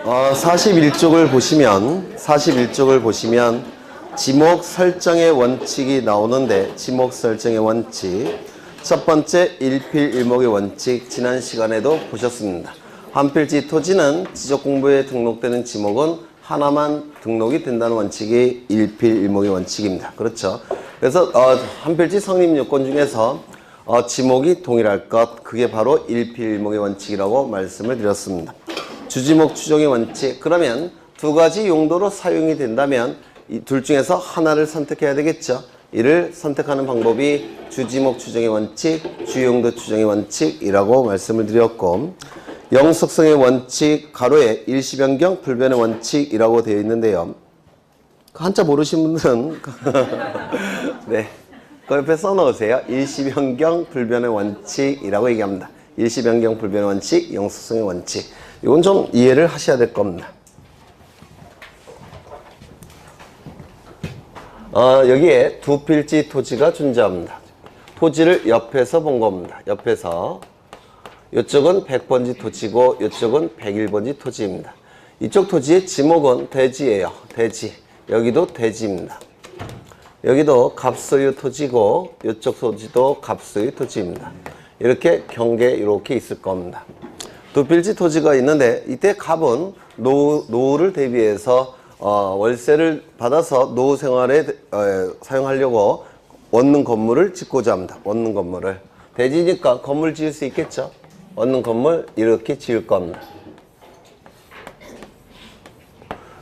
41쪽을 보시면 지목 설정의 원칙이 나오는데 지목 설정의 원칙 첫 번째 일필일목의 원칙 지난 시간에도 보셨습니다. 한필지 토지는 지적공부에 등록되는 지목은 하나만 등록이 된다는 원칙이 일필일목의 원칙입니다. 그렇죠? 그래서 한필지 성립요건 중에서 지목이 동일할 것 그게 바로 일필일목의 원칙이라고 말씀을 드렸습니다. 주지목 추정의 원칙 그러면 두 가지 용도로 사용이 된다면 이 둘 중에서 하나를 선택해야 되겠죠. 이를 선택하는 방법이 주지목 추정의 원칙, 주용도 추정의 원칙이라고 말씀을 드렸고 영속성의 원칙 가로에 일시변경 불변의 원칙이라고 되어 있는데요. 한자 모르신 분들은 네, 그 옆에 써놓으세요. 일시변경 불변의 원칙이라고 얘기합니다. 일시변경 불변의 원칙, 영속성의 원칙. 이건 좀 이해를 하셔야 될 겁니다. 여기에 두 필지 토지가 존재합니다. 토지를 옆에서 본 겁니다. 옆에서. 이쪽은 100번지 토지고 이쪽은 101번지 토지입니다. 이쪽 토지의 지목은 대지예요. 대지. 여기도 대지입니다. 여기도 갑소유 토지고 이쪽 토지도 갑소유 토지입니다. 이렇게 경계 이렇게 있을 겁니다. 두 필지 토지가 있는데 이때 갑은 노후를 대비해서 월세를 받아서 노후 생활에 사용하려고 원룸 건물을 짓고자 합니다. 원룸 건물을. 대지니까 건물 지을 수 있겠죠. 원룸 건물 이렇게 지을 겁니다.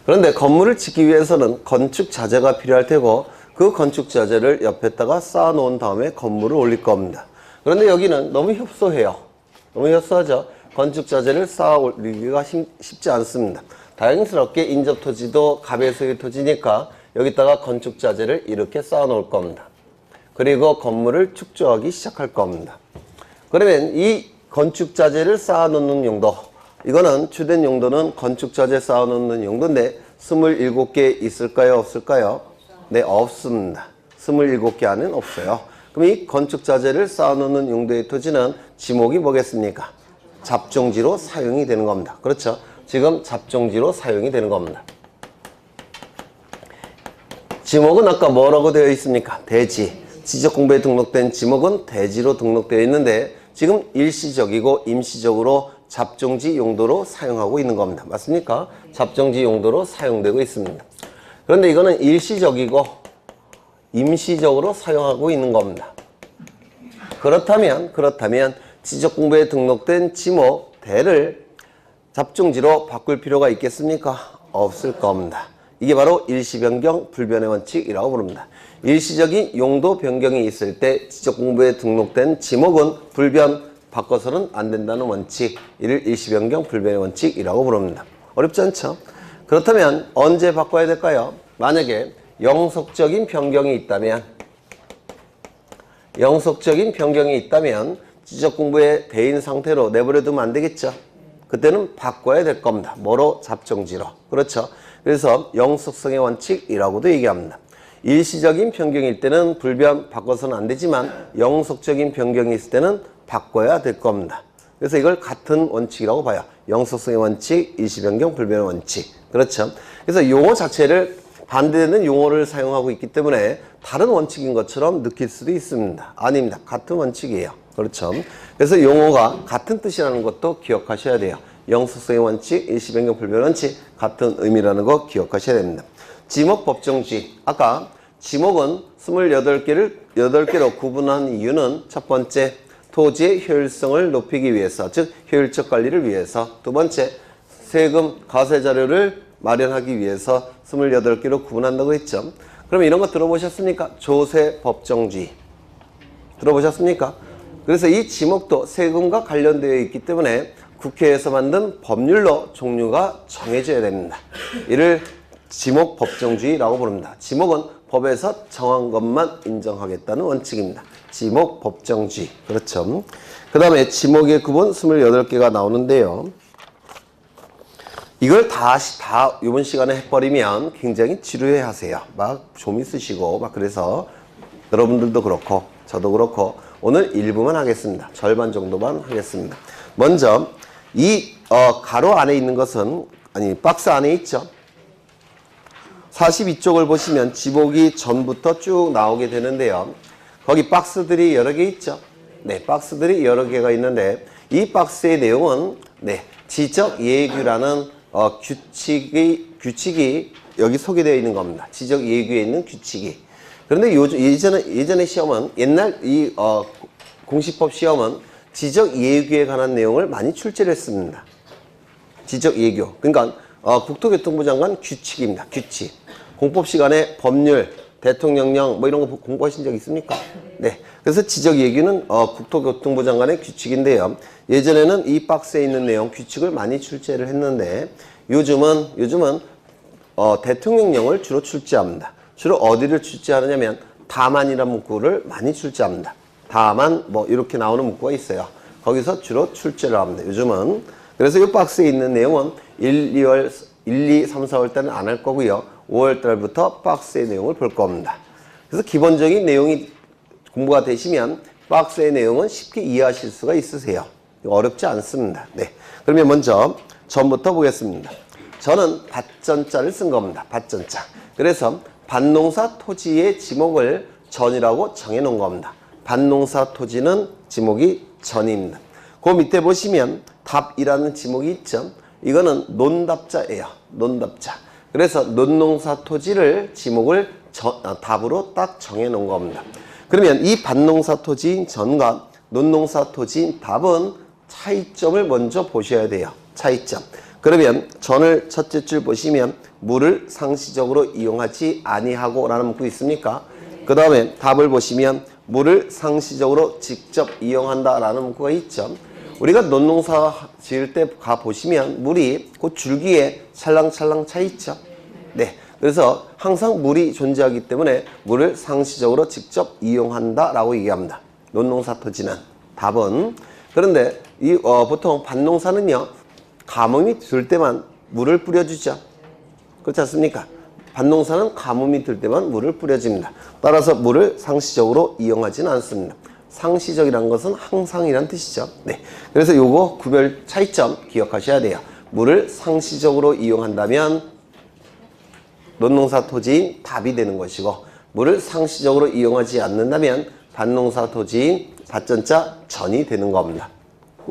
그런데 건물을 짓기 위해서는 건축 자재가 필요할 테고 그 건축 자재를 옆에다가 쌓아 놓은 다음에 건물을 올릴 겁니다. 그런데 여기는 너무 협소해요. 너무 협소하죠. 건축 자재를 쌓아 올리기가 쉽지 않습니다. 다행스럽게 인접 토지도 갑의 소유 토지니까 여기다가 건축 자재를 이렇게 쌓아 놓을 겁니다. 그리고 건물을 축조하기 시작할 겁니다. 그러면 이 건축 자재를 쌓아 놓는 용도 이거는 주된 용도는 건축 자재 쌓아 놓는 용도인데 27개 있을까요? 없을까요? 네, 없습니다. 27개 안에는 없어요. 그럼 이 건축 자재를 쌓아 놓는 용도의 토지는 지목이 뭐겠습니까? 잡종지로 사용이 되는 겁니다. 그렇죠? 지금 잡종지로 사용이 되는 겁니다. 지목은 아까 뭐라고 되어 있습니까? 대지. 지적공부에 등록된 지목은 대지로 등록되어 있는데 지금 일시적이고 임시적으로 잡종지 용도로 사용하고 있는 겁니다. 맞습니까? 잡종지 용도로 사용되고 있습니다. 그런데 이거는 일시적이고 임시적으로 사용하고 있는 겁니다. 그렇다면 지적공부에 등록된 지목 대를 잡종지로 바꿀 필요가 있겠습니까? 없을 겁니다. 이게 바로 일시변경 불변의 원칙이라고 부릅니다. 일시적인 용도 변경이 있을 때 지적공부에 등록된 지목은 불변 바꿔서는 안 된다는 원칙, 이를 일시변경 불변의 원칙이라고 부릅니다. 어렵지 않죠? 그렇다면 언제 바꿔야 될까요? 만약에 영속적인 변경이 있다면 지적공부에 대인 상태로 내버려두면 안 되겠죠? 그때는 바꿔야 될 겁니다. 뭐로? 잡종지로. 그렇죠? 그래서 영속성의 원칙이라고도 얘기합니다. 일시적인 변경일 때는 불변 바꿔서는 안 되지만 영속적인 변경이 있을 때는 바꿔야 될 겁니다. 그래서 이걸 같은 원칙이라고 봐요. 영속성의 원칙, 일시변경, 불변의 원칙. 그렇죠? 그래서 용어 자체를 반대되는 용어를 사용하고 있기 때문에 다른 원칙인 것처럼 느낄 수도 있습니다. 아닙니다. 같은 원칙이에요. 그렇죠? 그래서 용어가 같은 뜻이라는 것도 기억하셔야 돼요. 영속성의 원칙, 일시변경, 불변의 원칙 같은 의미라는 거 기억하셔야 됩니다. 지목 법정주의. 아까 지목은 8개로 구분한 이유는 첫 번째, 토지의 효율성을 높이기 위해서, 즉 효율적 관리를 위해서. 두 번째, 세금 과세 자료를 마련하기 위해서 28개로 구분한다고 했죠. 그럼 이런 거 들어보셨습니까? 조세 법정주의. 들어보셨습니까? 그래서 이 지목도 세금과 관련되어 있기 때문에 국회에서 만든 법률로 종류가 정해져야 됩니다. 이를 지목 법정주의라고 부릅니다. 지목은 법에서 정한 것만 인정하겠다는 원칙입니다. 지목 법정주의. 그렇죠. 그 다음에 지목의 구분 28개가 나오는데요. 이걸 다 이번 시간에 해버리면 굉장히 지루해 하세요. 막 좀 있으시고 막 그래서 여러분들도 그렇고 저도 그렇고 오늘 일부만 하겠습니다. 절반 정도만 하겠습니다. 먼저 이 가로 안에 있는 것은 박스 안에 있죠. 42쪽을 보시면 지목이 전부터 쭉 나오게 되는데요. 거기 박스들이 여러 개 있죠. 네, 박스들이 여러 개가 있는데 이 박스의 내용은 네, 지적 예규라는 규칙이 여기 소개되어 있는 겁니다. 지적 예규에 있는 규칙이. 그런데 예전에 시험은 옛날 공시법 시험은 지적 예규에 관한 내용을 많이 출제를 했습니다. 지적 예규. 그러니까 국토교통부 장관 규칙입니다. 규칙. 공법 시간에 법률, 대통령령 뭐 이런 거 공부하신 적 있습니까? 네. 그래서 지적 예규는 국토교통부 장관의 규칙인데요. 예전에는 이 박스에 있는 내용 규칙을 많이 출제를 했는데 요즘은 대통령령을 주로 출제합니다. 주로 어디를 출제하느냐면 다만이라는 문구를 많이 출제합니다. 다만 뭐 이렇게 나오는 문구가 있어요. 거기서 주로 출제를 합니다. 요즘은. 그래서 이 박스에 있는 내용은 1, 2, 3, 4월 달은 안 할 거고요. 5월 달부터 박스의 내용을 볼 겁니다. 그래서 기본적인 내용이 공부가 되시면 박스의 내용은 쉽게 이해하실 수가 있으세요. 어렵지 않습니다. 네. 그러면 먼저 전부터 보겠습니다. 저는 밭전자를 쓴 겁니다. 밭전자. 그래서 밭농사 토지의 지목을 전이라고 정해 놓은 겁니다. 밭농사 토지는 지목이 전입니다. 그 밑에 보시면 답이라는 지목이 있죠. 이거는 논답자예요. 논답자. 그래서 논농사 토지를 지목을 답으로 딱 정해 놓은 겁니다. 그러면 이 밭농사 토지인 전과 논농사 토지인 답은 차이점을 먼저 보셔야 돼요. 차이점. 그러면 전을 첫째 줄 보시면 물을 상시적으로 이용하지 아니하고 라는 문구 있습니까? 그 다음에 답을 보시면 물을 상시적으로 직접 이용한다 라는 문구가 있죠. 우리가 논농사 지을 때 가보시면 물이 그 줄기에 찰랑찰랑 차 있죠. 네. 그래서 항상 물이 존재하기 때문에 물을 상시적으로 직접 이용한다 라고 얘기합니다. 논농사 토지는. 답은. 그런데 보통 밭농사는요. 가뭄이 들 때만 물을 뿌려주죠. 그렇지 않습니까? 밭농사는 가뭄이 들 때만 물을 뿌려줍니다. 따라서 물을 상시적으로 이용하지는 않습니다. 상시적이라는 것은 항상이란 뜻이죠. 네. 그래서 요거 구별 차이점 기억하셔야 돼요. 물을 상시적으로 이용한다면 논농사 토지인 답이 되는 것이고 물을 상시적으로 이용하지 않는다면 밭농사 토지인 밭전자 전이 되는 겁니다.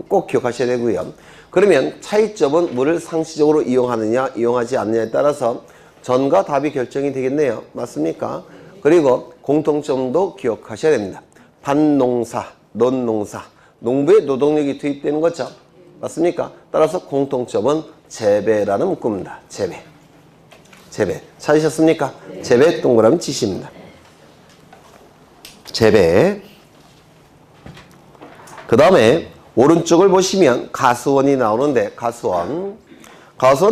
꼭 기억하셔야 되고요. 그러면 차이점은 물을 상시적으로 이용하느냐 이용하지 않느냐에 따라서 전과 답이 결정이 되겠네요. 맞습니까? 그리고 공통점도 기억하셔야 됩니다. 밭농사, 논농사, 농부의 노동력이 투입되는 거죠. 맞습니까? 따라서 공통점은 재배라는 문구입니다. 재배. 재배. 찾으셨습니까? 재배 동그라미 치십니다. 재배. 그 다음에 오른쪽을 보시면 가수원이 나오는데 가수원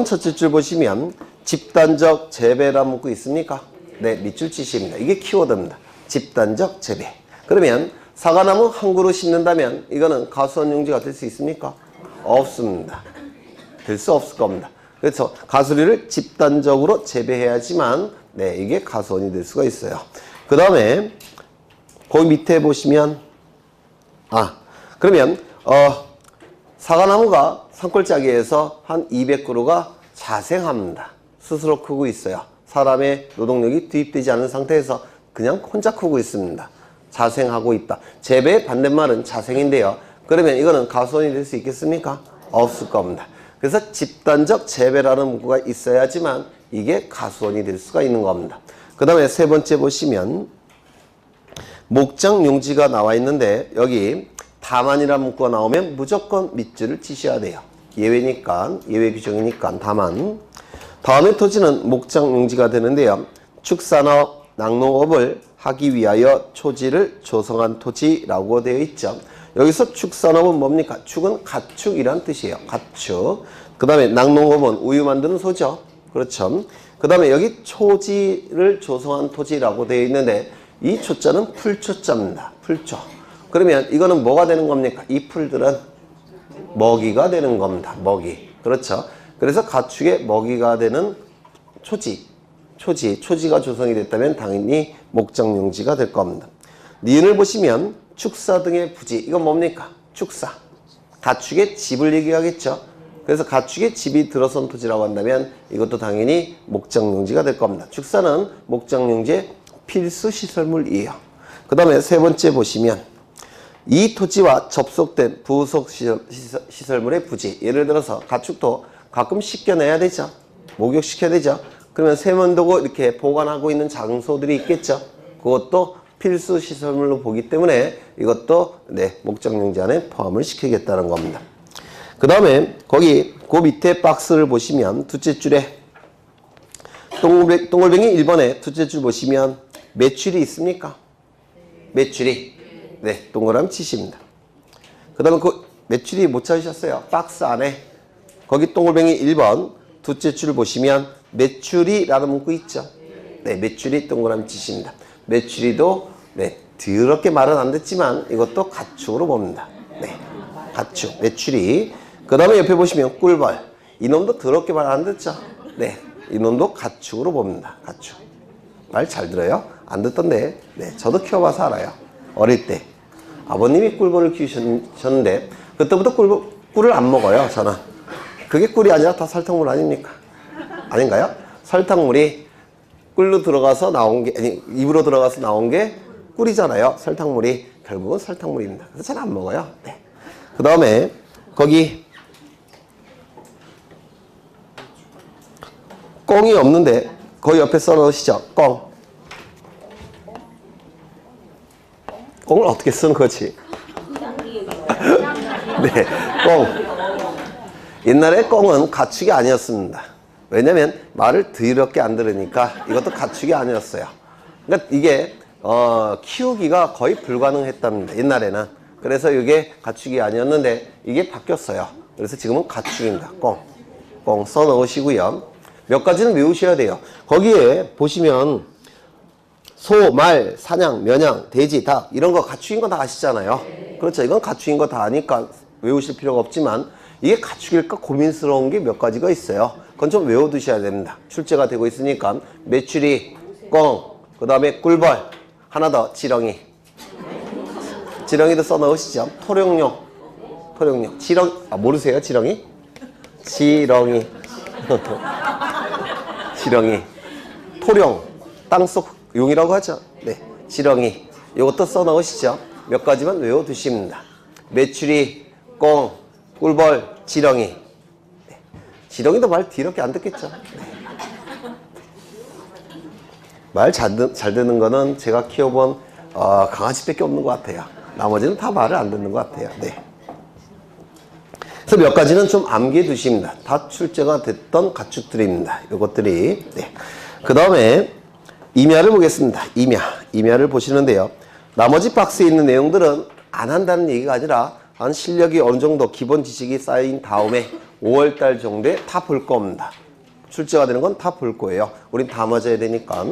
첫째 줄 보시면 집단적 재배라는 문구 있습니까? 네, 밑줄 치십니다. 이게 키워드입니다. 집단적 재배. 그러면 사과나무 한 그루 심는다면 이거는 가수원 용지가 될 수 있습니까? 없습니다. 될 수 없을 겁니다. 그래서 가수리를 집단적으로 재배해야지만 네, 이게 가수원이 될 수가 있어요. 그 다음에 그 밑에 보시면 그러면 사과나무가 산골짜기에서 한 200그루가 자생합니다. 스스로 크고 있어요. 사람의 노동력이 투입되지 않은 상태에서 그냥 혼자 크고 있습니다. 자생하고 있다. 재배의 반대말은 자생인데요. 그러면 이거는 가수원이 될 수 있겠습니까? 없을 겁니다. 그래서 집단적 재배라는 문구가 있어야지만 이게 가수원이 될 수가 있는 겁니다. 그 다음에 세 번째 보시면 목장 용지가 나와 있는데 여기 다만이라는 문구가 나오면 무조건 밑줄을 치셔야 돼요. 예외니까, 예외 규정이니까 다만. 다음에 토지는 목장 용지가 되는데요. 축산업, 낙농업을 하기 위하여 초지를 조성한 토지라고 되어 있죠. 여기서 축산업은 뭡니까? 축은 가축이란 뜻이에요. 가축. 그 다음에 낙농업은 우유 만드는 소죠. 그렇죠. 그 다음에 여기 초지를 조성한 토지라고 되어 있는데 이 초자는 풀초자입니다. 풀초. 그러면 이거는 뭐가 되는 겁니까? 이 풀들은 먹이가 되는 겁니다. 먹이. 그렇죠. 그래서 가축의 먹이가 되는 초지가 조성이 됐다면 당연히 목장용지가 될 겁니다. 니은을 보시면 축사 등의 부지. 이건 뭡니까? 축사. 가축의 집을 얘기하겠죠. 그래서 가축의 집이 들어선 토지라고 한다면 이것도 당연히 목장용지가 될 겁니다. 축사는 목장용지의 필수 시설물이에요. 그 다음에 세 번째 보시면 이 토지와 접속된 부속 시설물의 부지. 예를 들어서 가축도 가끔 씻겨내야 되죠. 목욕시켜야 되죠. 그러면 세면도구 이렇게 보관하고 있는 장소들이 있겠죠. 그것도 필수 시설물로 보기 때문에 이것도 목장용지 안에 포함을 시키겠다는 겁니다. 그 다음에 거기 그 밑에 박스를 보시면 둘째 줄에 동글뱅이 1번에 둘째 줄 보시면 매출이 있습니까? 매출이 동그라미 치십니다. 그 다음에 그 매출이 못 찾으셨어요. 박스 안에 거기 동글뱅이 1번 둘째 줄 보시면 매출이라는 문구 있죠. 매출이 동그라미 치십니다. 매출이도 더럽게 말은 안 듣지만 이것도 가축으로 봅니다. 가축, 매출이. 그 다음에 옆에 보시면 꿀벌. 이놈도 더럽게 말 안 듣죠? 이놈도 가축으로 봅니다. 가축. 말 잘 들어요? 안 듣던데. 저도 키워봐서 알아요. 어릴 때. 아버님이 꿀벌을 키우셨는데 그때부터 꿀을 안 먹어요. 저는. 그게 꿀이 아니라 다 설탕물 아닙니까? 아닌가요? 설탕물이 꿀로 들어가서 나온 게, 아니, 입으로 들어가서 나온 게 꿀이잖아요. 설탕물이. 결국은 설탕물입니다. 그래서 잘 안 먹어요. 그 다음에 거기 꽁이 없는데 거기 옆에 써놓으시죠. 꽁. 꽁을 어떻게 쓰는 거지? 꽁. 옛날에 꽁은 가축이 아니었습니다. 왜냐면 말을 더럽게 안 들으니까 이것도 가축이 아니었어요. 그러니까 이게 키우기가 거의 불가능했답니다. 옛날에는. 그래서 이게 가축이 아니었는데 이게 바뀌었어요. 그래서 지금은 가축입니다. 꽁 써 넣으시고요. 몇 가지는 외우셔야 돼요. 거기에 보시면 소, 말, 사냥,绵羊, 돼지, 닭 이런 거 가축인 거 다 아시잖아요. 그렇죠. 이건 가축인 거 다 아니까 외우실 필요가 없지만 이게 가축일까 고민스러운 게 몇 가지가 있어요. 그건 좀 외워두셔야 됩니다. 출제가 되고 있으니까 메추리, 꽁, 그 다음에 꿀벌, 하나 더 지렁이. 지렁이도 써넣으시죠. 토룡용, 모르세요? 지렁이? 지렁이. 토룡, 땅속 용이라고 하죠. 지렁이. 이것도 써넣으시죠. 몇 가지만 외워두십니다. 메추리, 꽁, 꿀벌, 지렁이. 지렁이도 말 더럽게 안 듣겠죠. 말 잘 듣는 거는 제가 키워본 강아지밖에 없는 것 같아요. 나머지는 다 말을 안 듣는 것 같아요. 그래서 몇 가지는 좀 암기해 두십니다. 다 출제가 됐던 가축들입니다. 이것들이. 그 다음에 임야를 보겠습니다. 임야를 보시는데요. 나머지 박스에 있는 내용들은 안 한다는 얘기가 아니라 한 실력이 어느 정도 기본 지식이 쌓인 다음에 5월달 정도에 다 볼 겁니다. 출제가 되는 건 다 볼 거예요. 우린 다 맞아야 되니까.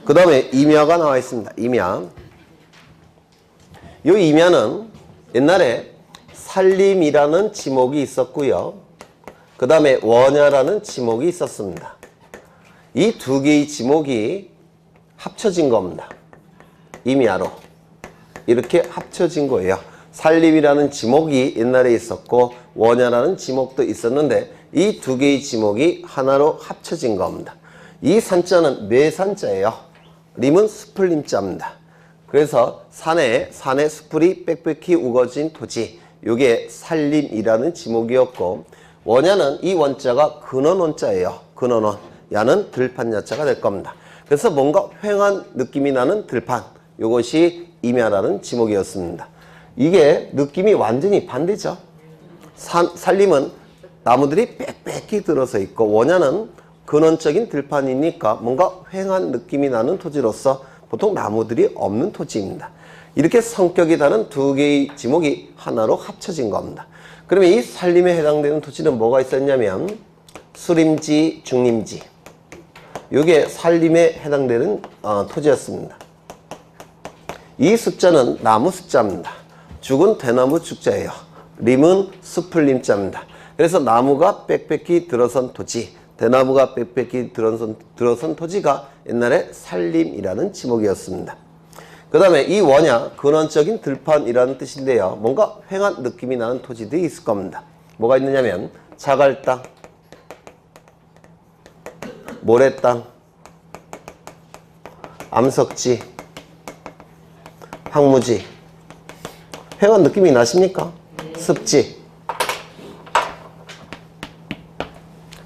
그 다음에 임야가 나와 있습니다. 임야. 이 임야는 옛날에 살림이라는 지목이 있었고요. 그 다음에 원야라는 지목이 있었습니다. 이 두 개의 지목이 합쳐진 겁니다. 임야로. 이렇게 합쳐진 거예요. 살림이라는 지목이 옛날에 있었고 원야라는 지목도 있었는데 이 두 개의 지목이 하나로 합쳐진 겁니다. 이 산자는 매산자예요. 림은 숲을 림자입니다. 그래서 산에 숲풀이 빽빽히 우거진 토지, 이게 살림이라는 지목이었고 원야는 이 원자가 근원 원자예요. 근원원. 야는 들판 야자가 될 겁니다. 그래서 뭔가 휑한 느낌이 나는 들판, 이것이 임야라는 지목이었습니다. 이게 느낌이 완전히 반대죠. 살림은 나무들이 빽빽히 들어서 있고 원야는 근원적인 들판이니까 뭔가 휑한 느낌이 나는 토지로서 보통 나무들이 없는 토지입니다. 이렇게 성격이 다른 두 개의 지목이 하나로 합쳐진 겁니다. 그러면 이 살림에 해당되는 토지는 뭐가 있었냐면 수림지, 중림지. 이게 살림에 해당되는 토지였습니다. 이 숫자는 나무 숫자입니다. 죽은 대나무 죽자예요. 림은 숲을 림자입니다. 그래서 나무가 빽빽히 들어선 토지, 대나무가 빽빽히 들어선 토지가 옛날에 살림이라는 지목이었습니다. 그 다음에 이 원야, 근원적인 들판이라는 뜻인데요. 뭔가 휑한 느낌이 나는 토지들이 있을 겁니다. 뭐가 있느냐면 자갈 땅, 모래땅, 암석지, 황무지. 휑한 느낌이 나십니까? 습지.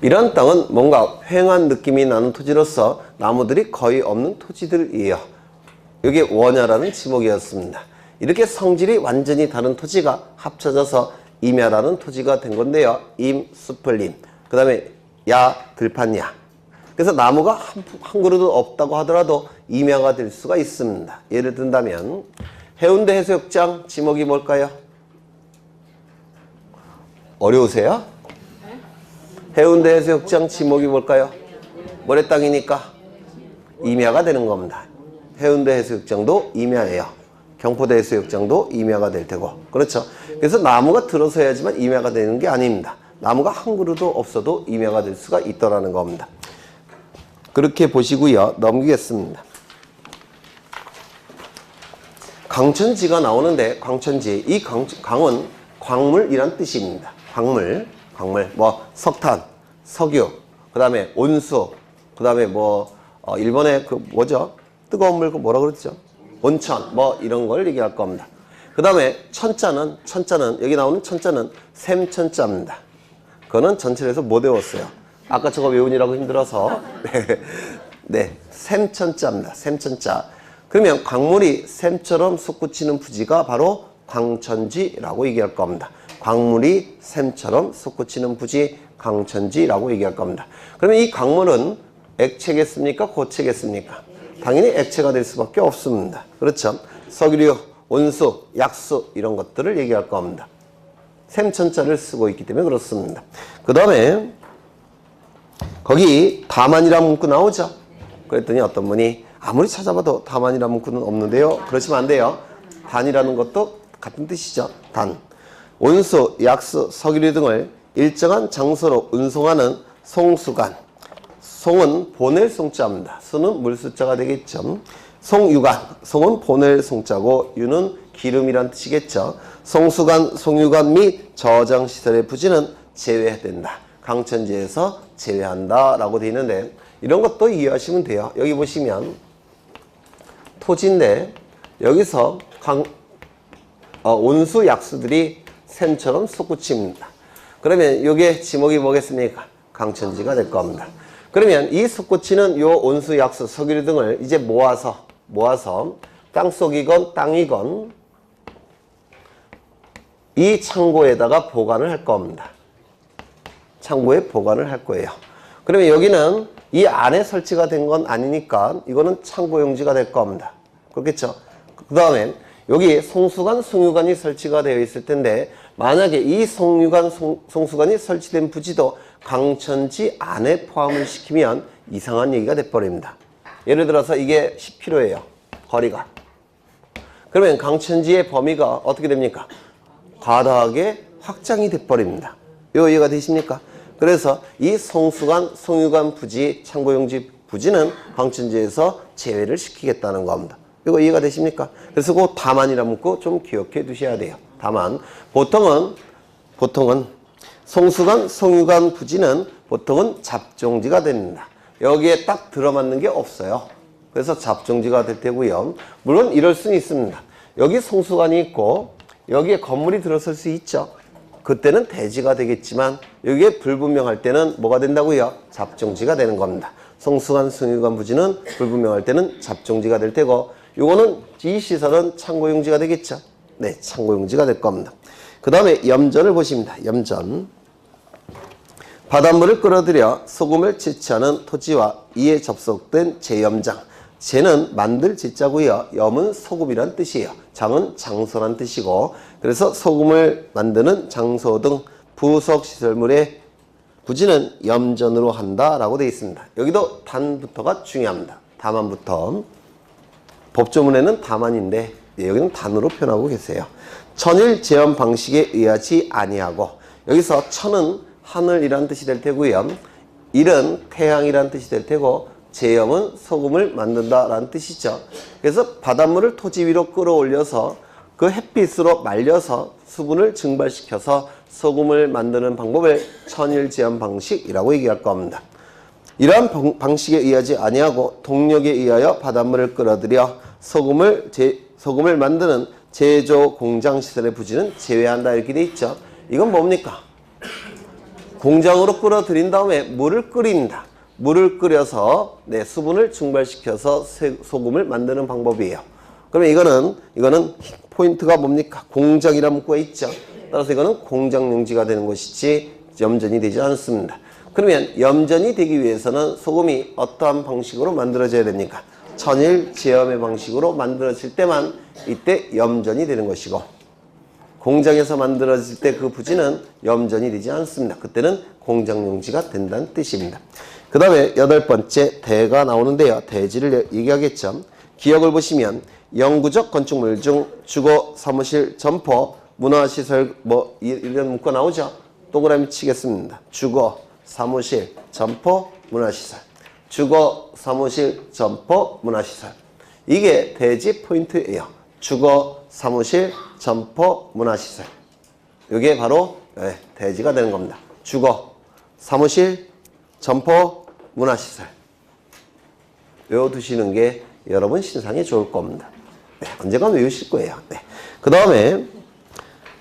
이런 땅은 뭔가 휑한 느낌이 나는 토지로서 나무들이 거의 없는 토지들이에요. 이게 원야라는 지목이었습니다. 이렇게 성질이 완전히 다른 토지가 합쳐져서 임야라는 토지가 된 건데요. 임, 수풀림, 그 다음에 야, 들판야. 그래서 나무가 한 그루도 없다고 하더라도 임야가 될 수가 있습니다. 예를 든다면 해운대 해수욕장 지목이 뭘까요? 어려우세요? 해운대 해수욕장 지목이 뭘까요? 모래땅이니까 임야가 되는 겁니다. 해운대 해수욕장도 임야예요. 경포대 해수욕장도 임야가 될 테고. 그렇죠? 그래서 나무가 들어서야지만 임야가 되는 게 아닙니다. 나무가 한 그루도 없어도 임야가 될 수가 있더라는 겁니다. 그렇게 보시고요. 넘기겠습니다. 강천지가 나오는데 광천지, 이 강은 광물이란 뜻입니다. 광물, 뭐 석탄, 석유, 그 다음에 온수, 그 다음에 뭐 일본의 그 뭐죠? 뜨거운 물 그 뭐라 그랬죠? 온천, 뭐 이런 걸 얘기할 겁니다. 그 다음에 천자는 여기 나오는 천자는 샘천자입니다. 그거는 전체를 해서 못 외웠어요. 아까 저거 외우느라고 힘들어서. 네, 샘천자입니다. 샘천자. 그러면 광물이 샘처럼 솟구치는 부지가 바로 광천지라고 얘기할 겁니다. 광물이 샘처럼 솟구치는 부지 광천지라고 얘기할 겁니다. 그러면 이 광물은 액체겠습니까? 고체겠습니까? 당연히 액체가 될 수밖에 없습니다. 그렇죠? 석유, 온수, 약수 이런 것들을 얘기할 겁니다. 샘천자를 쓰고 있기 때문에 그렇습니다. 그 다음에 거기 다만이라는 문구 나오죠? 그랬더니 어떤 분이 아무리 찾아봐도 다만이라는 문구는 없는데요. 그러시면 안 돼요. 단이라는 것도 같은 뜻이죠. 단. 온수, 약수, 석유 등을 일정한 장소로 운송하는 송수관. 송은 보낼 송자입니다. 수는 물수자가 되겠죠. 송유관. 송은 보낼 송자고 유는 기름이란 뜻이겠죠. 송수관, 송유관 및 저장시설의 부지는 제외된다. 강천지에서 제외한다 라고 되어 있는데 이런 것도 이해하시면 돼요. 여기 보시면 토지인데 여기서 온수 약수들이 샘처럼 솟구칩니다. 그러면 이게 지목이 뭐겠습니까? 강천지가 될 겁니다. 그러면 이 솟구치는 요 온수 약수 석유 등을 이제 모아서 땅속이건 땅이건 이 창고에다가 보관을 할 겁니다. 창고에 보관을 할 거예요. 그러면 여기는 이 안에 설치가 된 건 아니니까 이거는 창고용지가 될 겁니다. 그렇겠죠? 그 다음에 여기 송수관, 송유관이 설치가 되어 있을 텐데 만약에 이 송유관, 송수관이 설치된 부지도 강천지 안에 포함을 시키면 이상한 얘기가 돼버립니다. 예를 들어서 이게 10km예요. 거리가. 그러면 강천지의 범위가 어떻게 됩니까? 과다하게 확장이 돼버립니다. 이거 이해가 되십니까? 그래서 이 송수관, 송유관 부지, 창고용지 부지는 강천지에서 제외를 시키겠다는 겁니다. 이거 이해가 되십니까? 그래서 그 다만이라는 문구 좀 기억해 두셔야 돼요. 다만 보통은 송수관, 송유관 부지는 보통은 잡종지가 됩니다. 여기에 딱 들어맞는 게 없어요. 그래서 잡종지가 될 테고요. 물론 이럴 수는 있습니다. 여기 송수관이 있고 여기에 건물이 들어설 수 있죠. 그때는 대지가 되겠지만 여기에 불분명할 때는 뭐가 된다고요? 잡종지가 되는 겁니다. 송수관, 송유관 부지는 불분명할 때는 잡종지가 될 테고 요거는 이 시설은 창고용지가 되겠죠. 네, 창고용지가 될 겁니다. 그 다음에 염전을 보십니다. 염전. 바닷물을 끌어들여 소금을 채취하는 토지와 이에 접속된 제염장. 제는 만들 제자고요. 염은 소금이란 뜻이에요. 장은 장소란 뜻이고 그래서 소금을 만드는 장소 등 부속시설물의 부지는 염전으로 한다라고 되어 있습니다. 여기도 단부터가 중요합니다. 다만부터. 법조문에는 다만인데 여기는 단으로 표현하고 계세요. 천일 제염 방식에 의하지 아니하고 여기서 천은 하늘이란 뜻이 될 테고요. 일은 태양이란 뜻이 될 테고 제염은 소금을 만든다라는 뜻이죠. 그래서 바닷물을 토지 위로 끌어올려서 그 햇빛으로 말려서 수분을 증발시켜서 소금을 만드는 방법을 천일제염 방식이라고 얘기할 겁니다. 이러한 방식에 의하지 아니하고 동력에 의하여 바닷물을 끌어들여 소금을 만드는 제조 공장 시설의 부지는 제외한다 이렇게 돼 있죠. 이건 뭡니까? 공장으로 끌어들인 다음에 물을 끓입니다. 물을 끓여서 수분을 증발시켜서 소금을 만드는 방법이에요. 그러면 이거는 포인트가 뭡니까? 공장이라는 문구가 있죠. 따라서 이거는 공장용지가 되는 것이지 염전이 되지 않습니다. 그러면 염전이 되기 위해서는 소금이 어떠한 방식으로 만들어져야 됩니까? 천일 제염의 방식으로 만들어질 때만 이때 염전이 되는 것이고, 공장에서 만들어질 때 그 부지는 염전이 되지 않습니다. 그때는 공장용지가 된다는 뜻입니다. 그 다음에 8번째 대가 나오는데요. 대지를 얘기하겠죠. 기역을 보시면 영구적 건축물 중 주거, 사무실, 점포, 문화시설 이런 문구가 나오죠. 동그라미 치겠습니다. 주거, 사무실, 점포, 문화시설. 주거, 사무실, 점포, 문화시설. 이게 대지 포인트예요. 주거, 사무실, 점포, 문화시설. 이게 바로 대지가 되는 겁니다. 주거, 사무실, 점포, 문화시설. 외워두시는 게 여러분 신상에 좋을 겁니다. 언젠가 외우실 거예요. 그 다음에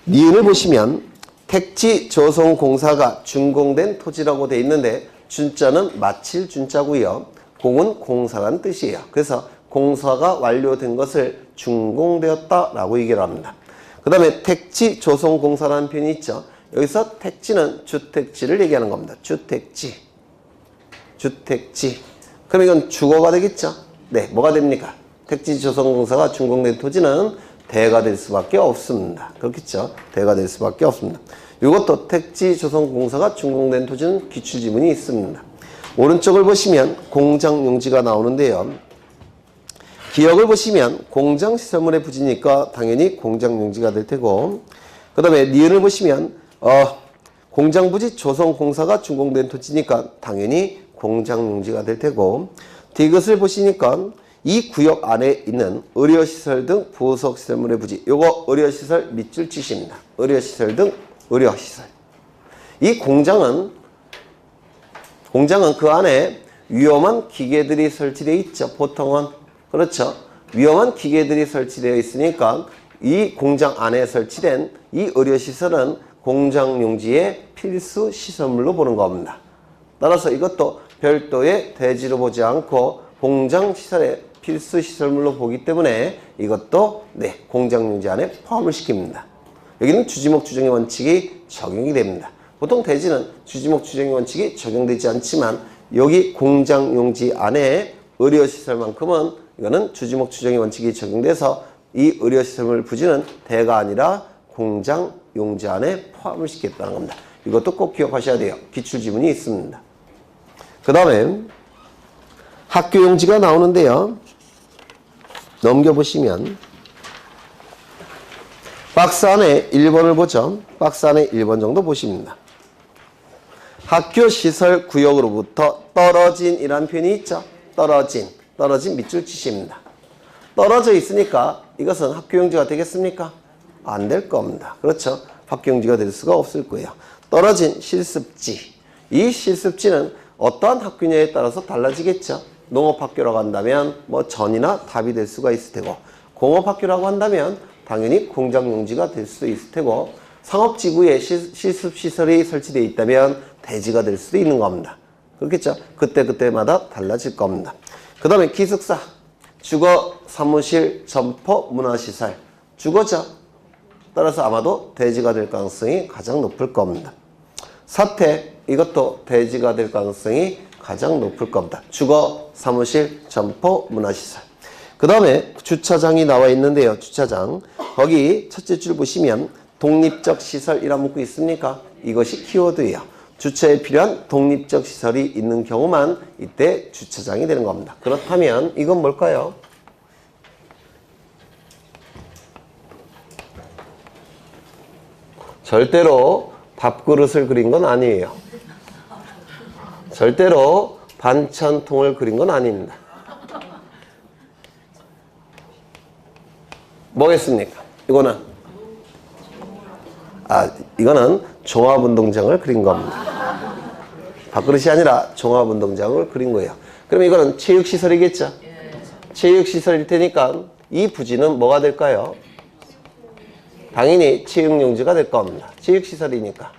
니은을 보시면 택지 조성공사가 준공된 토지라고 되어 있는데 준자는 마칠 준자고요. 공은 공사라는 뜻이에요. 그래서 공사가 완료된 것을 준공되었다라고 얘기를 합니다. 그 다음에 택지 조성공사라는 표현이 있죠. 여기서 택지는 주택지를 얘기하는 겁니다. 주택지. 그럼 이건 주거가 되겠죠. 뭐가 됩니까? 택지 조성공사가 준공된 토지는 대가 될 수밖에 없습니다. 그렇겠죠. 대가 될 수밖에 없습니다. 이것도 택지 조성공사가 준공된 토지는 기출지문이 있습니다. 오른쪽을 보시면 공장용지가 나오는데요. 기역을 보시면 공장시설물의 부지니까 당연히 공장용지가 될 테고, 그 다음에 니은을 보시면 공장부지 조성공사가 준공된 토지니까 당연히 공장용지가 될 테고, 디귿을 보시니까 이 구역 안에 있는 의료시설 등 부속시설물의 부지, 요거 의료시설 밑줄 치십니다. 의료시설 등 의료시설. 이 공장은 그 안에 위험한 기계들이 설치되어 있죠. 보통은 그렇죠. 위험한 기계들이 설치되어 있으니까 이 공장 안에 설치된 이 의료시설은 공장용지의 필수 시설물로 보는 겁니다. 따라서 이것도 별도의 대지로 보지 않고 공장시설의 필수 시설물로 보기 때문에 이것도 공장용지 안에 포함을 시킵니다. 여기는 주지목 추정의 원칙이 적용이 됩니다. 보통 대지는 주지목 추정의 원칙이 적용되지 않지만 여기 공장용지 안에 의료시설만큼은 이거는 주지목 추정의 원칙이 적용돼서 이 의료시설물 부지는 대가 아니라 공장용지 안에 포함을 시켰다는 겁니다. 이것도 꼭 기억하셔야 돼요. 기출지문이 있습니다. 그 다음에 학교용지가 나오는데요. 넘겨보시면 박스 안에 1번을 보죠. 박스 안에 1번 정도 보십니다. 학교시설 구역으로부터 떨어진 이라는 표현이 있죠. 떨어진 밑줄 치십니다. 떨어져 있으니까 이것은 학교용지가 되겠습니까? 안 될 겁니다. 그렇죠. 학교용지가 될 수가 없을 거예요. 떨어진 실습지. 이 실습지는 어떠한 학교냐에 따라서 달라지겠죠. 농업학교라고 한다면 전이나 답이 될 수가 있을 테고, 공업학교라고 한다면 당연히 공장용지가 될 수도 있을 테고, 상업지구에 실습시설이 설치되어 있다면 대지가 될 수도 있는 겁니다. 그렇겠죠? 그때마다 달라질 겁니다. 그 다음에 기숙사, 주거, 사무실, 점포, 문화시설. 주거죠. 따라서 아마도 대지가 될 가능성이 가장 높을 겁니다. 사택, 이것도 대지가 될 가능성이 가장 높을 겁니다. 주거, 사무실, 점포, 문화시설. 그 다음에 주차장이 나와 있는데요. 주차장. 거기 첫째 줄 보시면 독립적 시설이라는 문구 있습니까? 이것이 키워드예요. 주차에 필요한 독립적 시설이 있는 경우만 이때 주차장이 되는 겁니다. 그렇다면 이건 뭘까요? 절대로 밥그릇을 그린 건 아니에요. 절대로 반찬통을 그린 건 아닙니다. 뭐겠습니까? 이거는 이거는 종합운동장을 그린 겁니다. 밥그릇이 아니라 종합운동장을 그린 거예요. 그럼 이거는 체육시설이겠죠? 체육시설일 테니까 이 부지는 뭐가 될까요? 당연히 체육용지가 될 겁니다. 체육시설이니까.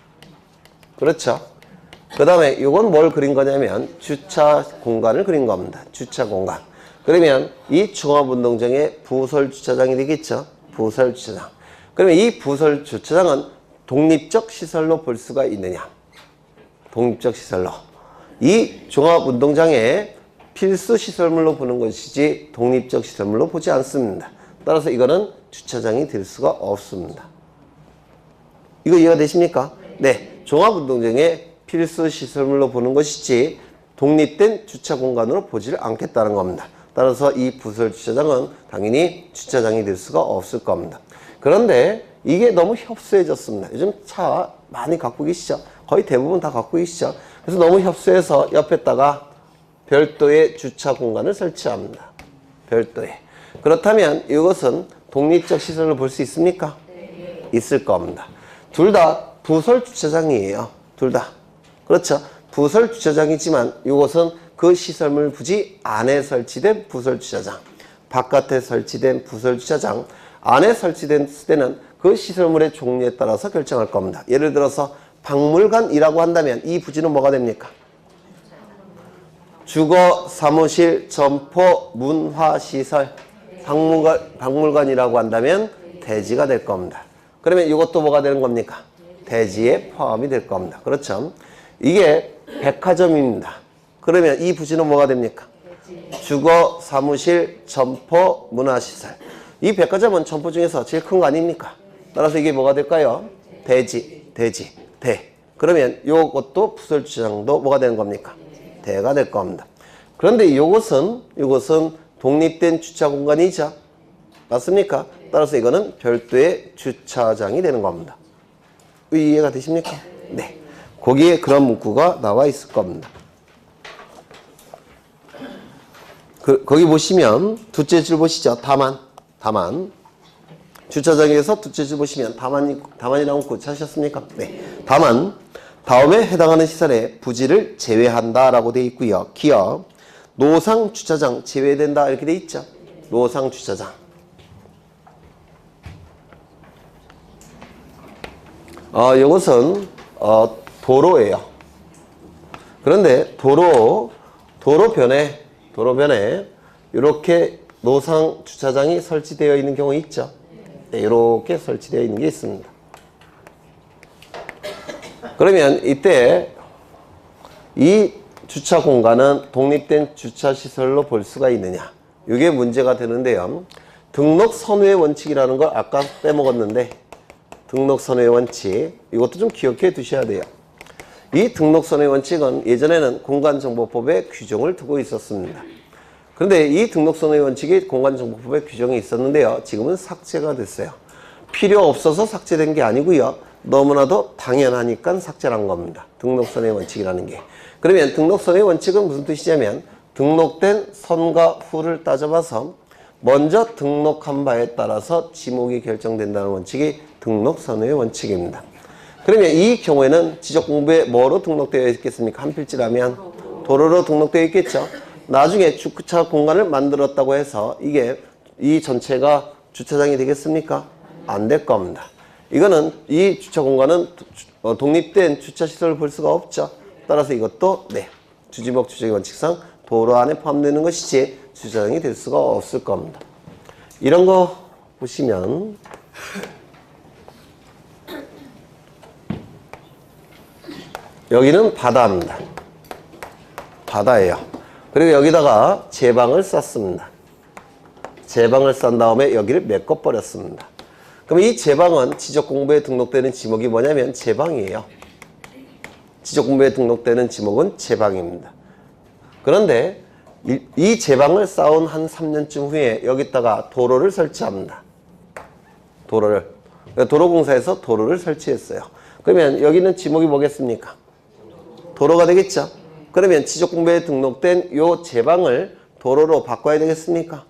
그렇죠? 그 다음에 이건 뭘 그린 거냐면 주차 공간을 그린 겁니다. 주차 공간. 그러면 이 종합운동장의 부설주차장이 되겠죠? 부설주차장. 그러면 이 부설주차장은 독립적 시설로 볼 수가 있느냐? 독립적 시설로. 이 종합운동장에 필수 시설물로 보는 것이지 독립적 시설물로 보지 않습니다. 따라서 이거는 주차장이 될 수가 없습니다. 이거 이해가 되십니까? 네. 종합운동장에 필수 시설물로 보는 것이지 독립된 주차 공간으로 보지를 않겠다는 겁니다. 따라서 이 부설 주차장은 당연히 주차장이 될 수가 없을 겁니다. 그런데 이게 너무 협소해졌습니다. 요즘 차 많이 갖고 계시죠? 거의 대부분 다 갖고 계시죠? 그래서 너무 협소해서 옆에다가 별도의 주차 공간을 설치합니다. 별도의. 그렇다면 이것은 독립적 시설로 볼 수 있습니까? 있을 겁니다. 둘 다 부설 주차장이에요. 둘 다. 그렇죠? 부설 주차장이지만 이것은 그 시설물 부지 안에 설치된 부설 주차장, 바깥에 설치된 부설 주차장, 안에 설치된 때는 그 시설물의 종류에 따라서 결정할 겁니다. 예를 들어서 박물관이라고 한다면 이 부지는 뭐가 됩니까? 주거, 사무실, 점포, 문화시설, 박물관이라고 한다면 대지가 될 겁니다. 그러면 이것도 뭐가 되는 겁니까? 대지에 포함이 될 겁니다. 그렇죠? 이게 백화점입니다. 그러면 이 부지는 뭐가 됩니까? 주거, 사무실, 점포, 문화시설. 이 백화점은 점포 중에서 제일 큰 거 아닙니까? 따라서 이게 뭐가 될까요? 대지. 대. 그러면 이것도 부설주차장도 뭐가 되는 겁니까? 대가 될 겁니다. 그런데 이것은 독립된 주차 공간이죠. 맞습니까? 따라서 이거는 별도의 주차장이 되는 겁니다. 이해가 되십니까? 네. 거기에 그런 문구가 나와 있을 겁니다. 거기 보시면 둘째 줄 보시죠. 다만. 주차장에서 둘째 줄 보시면 다만이라는 문구 찾으셨습니까? 네. 다만 다음에 해당하는 시설의 부지를 제외한다라고 되어 있고요. 기어 노상 주차장 제외된다 이렇게 되어 있죠. 노상 주차장. 이것은 도로예요. 그런데 도로변에 이렇게 노상 주차장이 설치되어 있는 경우 있죠. 네, 이렇게 설치되어 있는 게 있습니다. 그러면 이때 이 주차 공간은 독립된 주차 시설로 볼 수가 있느냐? 이게 문제가 되는데요. 등록 선호의 원칙이라는 걸 아까 빼먹었는데 등록 선호의 원칙 이것도 좀 기억해 두셔야 돼요. 이 등록 선호의 원칙은 예전에는 공간정보법에 규정을 두고 있었습니다. 그런데 이 등록 선호의 원칙이 공간정보법에 규정이 있었는데요. 지금은 삭제가 됐어요. 필요 없어서 삭제된 게 아니고요. 너무나도 당연하니까 삭제한 겁니다. 등록 선호의 원칙이라는 게. 그러면 등록 선호의 원칙은 무슨 뜻이냐면 등록된 선과 후를 따져봐서 먼저 등록한 바에 따라서 지목이 결정된다는 원칙이 등록 선호의 원칙입니다. 그러면 이 경우에는 지적공부에 뭐로 등록되어 있겠습니까? 한 필지라면 도로로 등록되어 있겠죠. 나중에 주차 공간을 만들었다고 해서 이 전체가 주차장이 되겠습니까? 안 될 겁니다. 이거는 이 주차 공간은 독립된 주차 시설을 볼 수가 없죠. 따라서 이것도 주지목 주차의 원칙상 도로 안에 포함되는 것이지 주차장이 될 수가 없을 겁니다. 이런 거 보시면 여기는 바다입니다. 바다예요. 그리고 여기다가 제방을 쌌습니다. 제방을 싼 다음에 여기를 메꿔버렸습니다. 그럼 이 제방은 지적공부에 등록되는 지목이 뭐냐면 제방이에요. 지적공부에 등록되는 지목은 제방입니다. 그런데 이 제방을 쌓은 한 3년쯤 후에 여기다가 도로를 설치합니다. 도로공사에서 도로를 설치했어요. 그러면 여기는 지목이 뭐겠습니까? 도로가 되겠죠. 그러면 지적공부에 등록된 이 제방을 도로로 바꿔야 되겠습니까?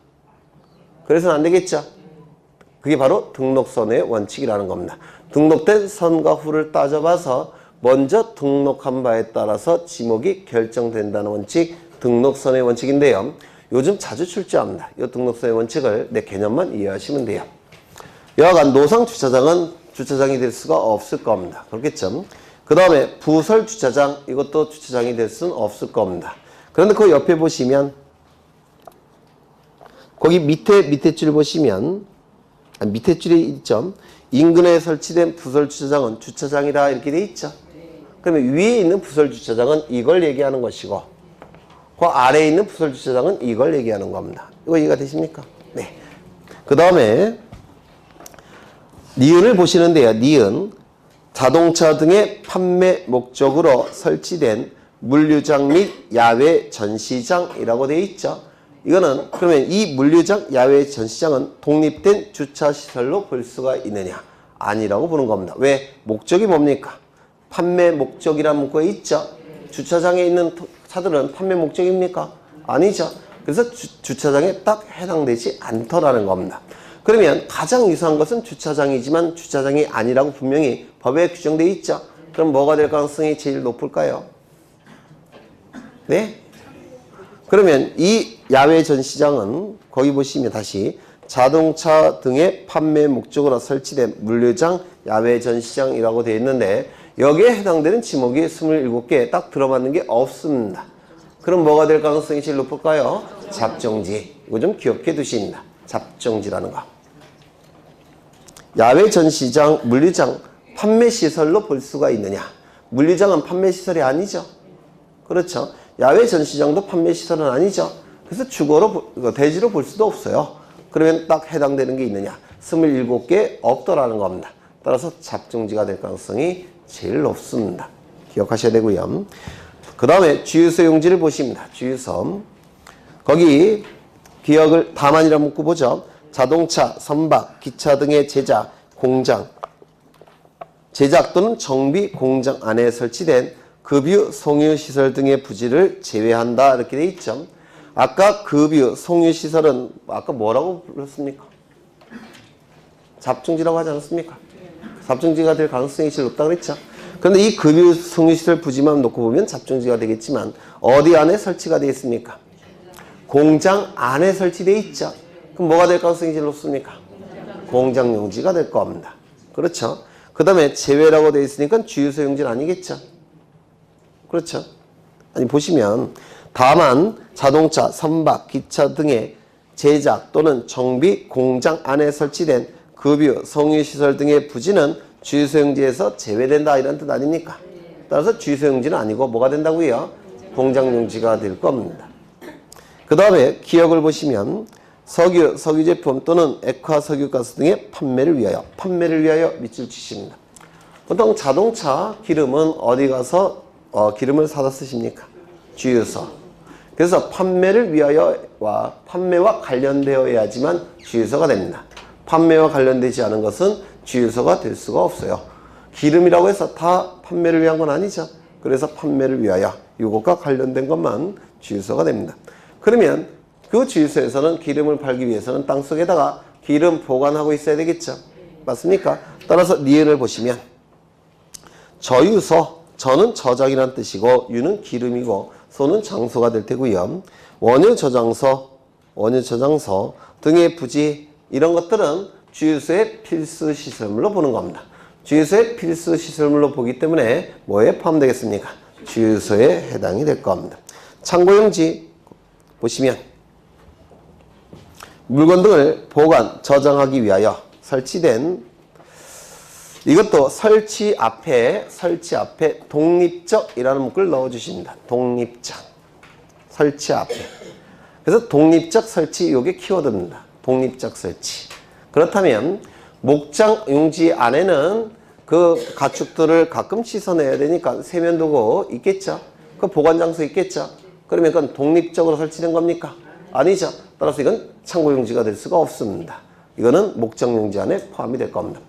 그래서는 안 되겠죠. 그게 바로 등록선의 원칙이라는 겁니다. 등록된 선과 후를 따져봐서 먼저 등록한 바에 따라서 지목이 결정된다는 원칙, 등록선의 원칙인데요. 요즘 자주 출제합니다. 이 등록선의 원칙을 내 개념만 이해하시면 돼요. 여하간 노상 주차장은 주차장이 될 수가 없을 겁니다. 그렇겠죠? 그 다음에 부설 주차장, 이것도 주차장이 될 수는 없을 겁니다. 그런데 그 옆에 보시면 거기 밑에 줄 보시면 밑에 줄에 있죠. 인근에 설치된 부설 주차장은 주차장이다 이렇게 돼 있죠. 그러면 위에 있는 부설 주차장은 이걸 얘기하는 것이고 그 아래에 있는 부설 주차장은 이걸 얘기하는 겁니다. 이거 이해가 되십니까? 네. 그 다음에 니은을 보시는데요. 니은 자동차 등의 판매 목적으로 설치된 물류장 및 야외 전시장이라고 되어 있죠. 이거는 그러면 이 물류장, 야외 전시장은 독립된 주차시설로 볼 수가 있느냐? 아니라고 보는 겁니다. 왜? 목적이 뭡니까? 판매 목적이라는 문구가 있죠. 주차장에 있는 차들은 판매 목적입니까? 아니죠. 그래서 주차장에 딱 해당되지 않더라는 겁니다. 그러면 가장 유사한 것은 주차장이지만 주차장이 아니라고 분명히 법에 규정되어 있죠. 그럼 뭐가 될 가능성이 제일 높을까요? 네? 그러면 이 야외 전시장은 거기 보시면 다시 자동차 등의 판매 목적으로 설치된 물류장, 야외 전시장이라고 되어 있는데 여기에 해당되는 지목이 27개 딱 들어맞는 게 없습니다. 그럼 뭐가 될 가능성이 제일 높을까요? 잡정지. 이거 좀 기억해 두십니다. 잡정지라는 거. 야외 전시장, 물류장, 판매시설로 볼 수가 있느냐? 물류장은 판매시설이 아니죠. 그렇죠. 야외 전시장도 판매시설은 아니죠. 그래서 주거로, 대지로 볼 수도 없어요. 그러면 딱 해당되는 게 있느냐? 27개 없더라는 겁니다. 따라서 잡정지가 될 가능성이 제일 높습니다. 기억하셔야 되고요. 그 다음에 주유소 용지를 보십니다. 주유소. 거기 기억을 다만이라고 묻고 보죠. 자동차, 선박, 기차 등의 제작, 공장, 제작 또는 정비 공장 안에 설치된 급유, 송유시설 등의 부지를 제외한다 이렇게 돼 있죠. 아까 급유, 송유시설은 아까 뭐라고 불렀습니까? 잡증지라고 하지 않았습니까? 잡증지가 될 가능성이 제일 높다고 그랬죠. 그런데 이 급유, 송유시설 부지만 놓고 보면 잡증지가 되겠지만 어디 안에 설치가 되어 있습니까? 공장 안에 설치되어 있죠. 그럼 뭐가 될 가능성이 제일 높습니까? 공장 용지가 될 겁니다. 그렇죠. 그 다음에 제외라고 되어 있으니까 주유소 용지는 아니겠죠. 그렇죠. 아니 보시면 다만 자동차, 선박, 기차 등의 제작 또는 정비 공장 안에 설치된 급유, 송유시설 등의 부지는 주유소용지에서 제외된다 이런 뜻 아닙니까? 따라서 주유소용지는 아니고 뭐가 된다고요? 공장용지가 될 겁니다. 그 다음에 기억을 보시면 석유, 석유제품 또는 액화 석유가스 등의 판매를 위하여 밑줄 치십니다. 보통 자동차 기름은 어디 가서 기름을 사다 쓰십니까? 주유소. 그래서 판매를 위하여와 판매와 관련되어야지만 주유소가 됩니다. 판매와 관련되지 않은 것은 주유소가 될 수가 없어요. 기름이라고 해서 다 판매를 위한 건 아니죠. 그래서 판매를 위하여 이것과 관련된 것만 주유소가 됩니다. 그러면 그 주유소에서는 기름을 팔기 위해서는 땅속에다가 기름 보관하고 있어야 되겠죠. 맞습니까? 따라서 니은을 보시면 저유소, 저는 저장이란 뜻이고 유는 기름이고 소는 장소가 될 테고요. 원유 저장소 등의 부지 이런 것들은 주유소의 필수 시설물로 보는 겁니다. 주유소의 필수 시설물로 보기 때문에 뭐에 포함되겠습니까? 주유소에 해당이 될 겁니다. 창고용지 보시면 물건 등을 보관, 저장하기 위하여 설치된 이것도 설치 앞에 독립적이라는 문구를 넣어주십니다. 독립적. 설치 앞에. 그래서 독립적 설치, 이게 키워드입니다. 독립적 설치. 그렇다면 목장 용지 안에는 그 가축들을 가끔 씻어내야 되니까 세면도구 있겠죠? 그 보관장소 있겠죠? 그러면 그건 독립적으로 설치된 겁니까? 아니죠. 따라서 이건 창고용지가 될 수가 없습니다. 이거는 목장용지 안에 포함이 될 겁니다.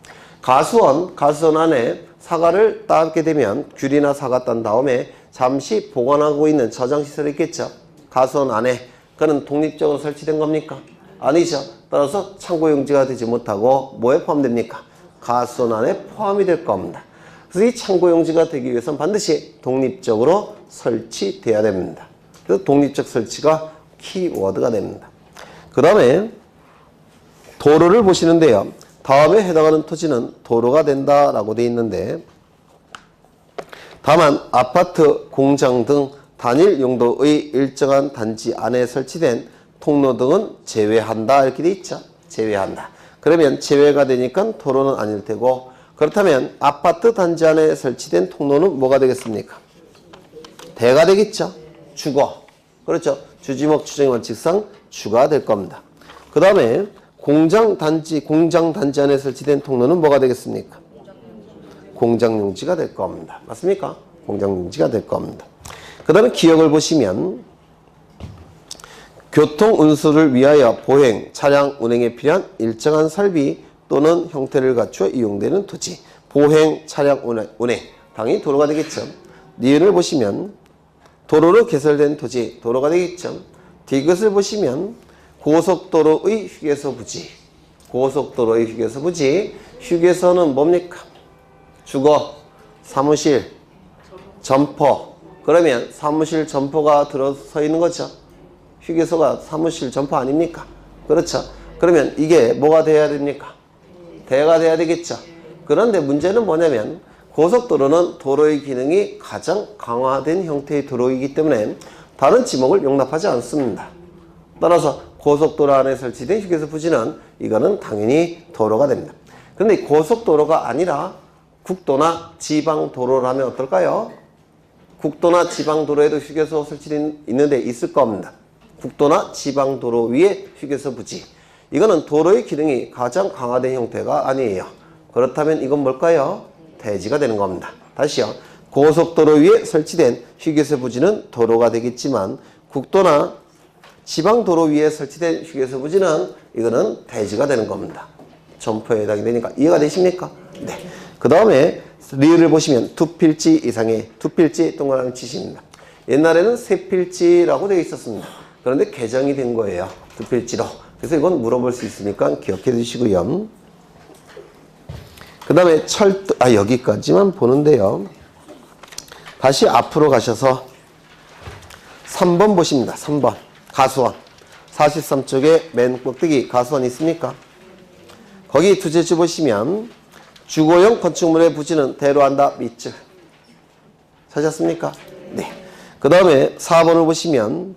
가수원 안에 사과를 따게 되면 귤이나 사과 딴 다음에 잠시 보관하고 있는 저장시설이 있겠죠. 가수원 안에 그는 독립적으로 설치된 겁니까? 아니죠. 따라서 창고용지가 되지 못하고 뭐에 포함됩니까? 가수원 안에 포함이 될 겁니다. 그래서 이 창고용지가 되기 위해서는 반드시 독립적으로 설치돼야 됩니다. 그래서 독립적 설치가 키워드가 됩니다. 그 다음에 도로를 보시는데요. 다음에 해당하는 토지는 도로가 된다라고 되어 있는데, 다만 아파트, 공장 등 단일 용도의 일정한 단지 안에 설치된 통로 등은 제외한다 이렇게 되어 있죠. 제외한다. 그러면 제외가 되니까 도로는 아닐 테고, 그렇다면 아파트 단지 안에 설치된 통로는 뭐가 되겠습니까? 대가 되겠죠. 주거. 그렇죠. 주지목 추정의 원칙상 주가 될 겁니다. 그 다음에 공장 단지 안에 설치된 통로는 뭐가 되겠습니까? 공장용지가 될 겁니다. 맞습니까? 공장용지가 될 겁니다. 그 다음에 기역을 보시면 교통 운수를 위하여 보행, 차량 운행에 필요한 일정한 설비 또는 형태를 갖추어 이용되는 토지. 보행, 차량 운행. 당연히 도로가 되겠죠. 니은을 보시면 도로로 개설된 토지, 도로가 되겠죠. 디귿을 보시면 고속도로의 휴게소 부지. 고속도로의 휴게소 부지. 휴게소는 뭡니까? 주거, 사무실, 점포. 그러면 사무실 점포가 들어서 있는 거죠. 휴게소가 사무실 점포 아닙니까? 그렇죠. 그러면 이게 뭐가 돼야 됩니까? 대가 돼야 되겠죠. 그런데 문제는 뭐냐면 고속도로는 도로의 기능이 가장 강화된 형태의 도로이기 때문에 다른 지목을 용납하지 않습니다. 따라서 고속도로 안에 설치된 휴게소 부지는 이거는 당연히 도로가 됩니다. 그런데 고속도로가 아니라 국도나 지방도로라면 어떨까요? 국도나 지방도로에도 휴게소 설치되어 있는데 있을 겁니다. 국도나 지방도로 위에 휴게소 부지. 이거는 도로의 기능이 가장 강화된 형태가 아니에요. 그렇다면 이건 뭘까요? 대지가 되는 겁니다. 다시요. 고속도로 위에 설치된 휴게소 부지는 도로가 되겠지만 국도나 지방도로 위에 설치된 휴게소 부지는 이거는 대지가 되는 겁니다. 점포에 해당이 되니까 이해가 되십니까? 네. 그 다음에 리을을 보시면 두 필지 이상의 두 필지 동그라미 치십니다. 옛날에는 세 필지라고 되어 있었습니다. 그런데 개정이 된 거예요. 두 필지로. 그래서 이건 물어볼 수 있으니까 기억해 주시고요. 그 다음에 여기까지만 보는데요. 다시 앞으로 가셔서 3번 보십니다. 3번. 가수원. 43쪽에 맨 꼭대기 가수원 있습니까? 거기 두 제주 보시면 주거용 건축물의 부지는 대로한다 밑줄. 찾았습니까? 네. 그 다음에 4번을 보시면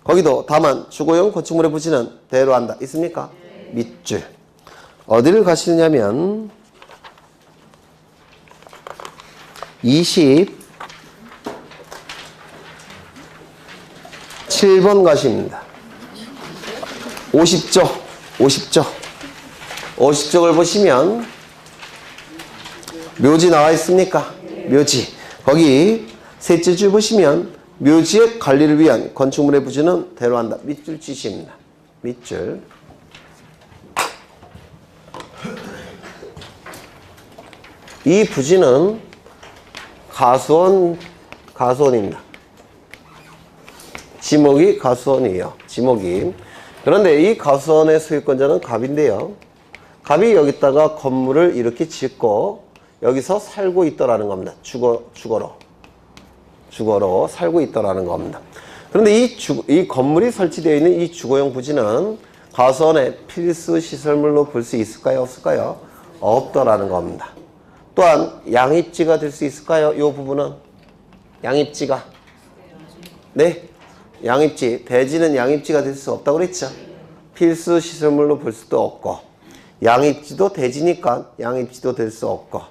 거기도 다만 주거용 건축물의 부지는 대로한다. 있습니까? 밑줄. 어디를 가시느냐면 27번 가십니다. 50쪽을 보시면 묘지 나와 있습니까? 묘지. 거기 셋째 줄 보시면 묘지의 관리를 위한 건축물의 부지는 대로한다. 밑줄 치십니다. 밑줄. 이 부지는 가수원입니다. 지목이 가수원이에요. 지목이. 그런데 이 가수원의 소유권자는 갑인데요. 갑이 여기다가 건물을 이렇게 짓고 여기서 살고 있더라는 겁니다. 주거로 살고 있더라는 겁니다. 그런데 이 건물이 설치되어 있는 이 주거용 부지는 가수원의 필수 시설물로 볼 수 있을까요? 없을까요? 없더라는 겁니다. 또한 양입지가 될 수 있을까요? 이 부분은 양입지가. 네. 양입지. 대지는 양입지가 될 수 없다고 그랬죠. 필수 시설물로 볼 수도 없고 양입지도 대지니까 양입지도 될 수 없고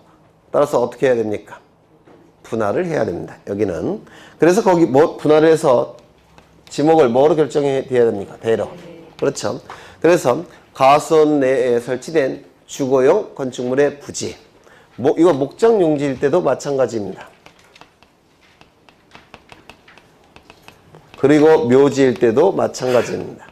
따라서 어떻게 해야 됩니까? 분할을 해야 됩니다. 여기는. 그래서 거기 분할을 해서 지목을 뭐로 결정해야 됩니까? 대로. 그렇죠. 그래서 가수원 내에 설치된 주거용 건축물의 부지. 이거 목장 용지일 때도 마찬가지입니다. 그리고 묘지일 때도 마찬가지입니다.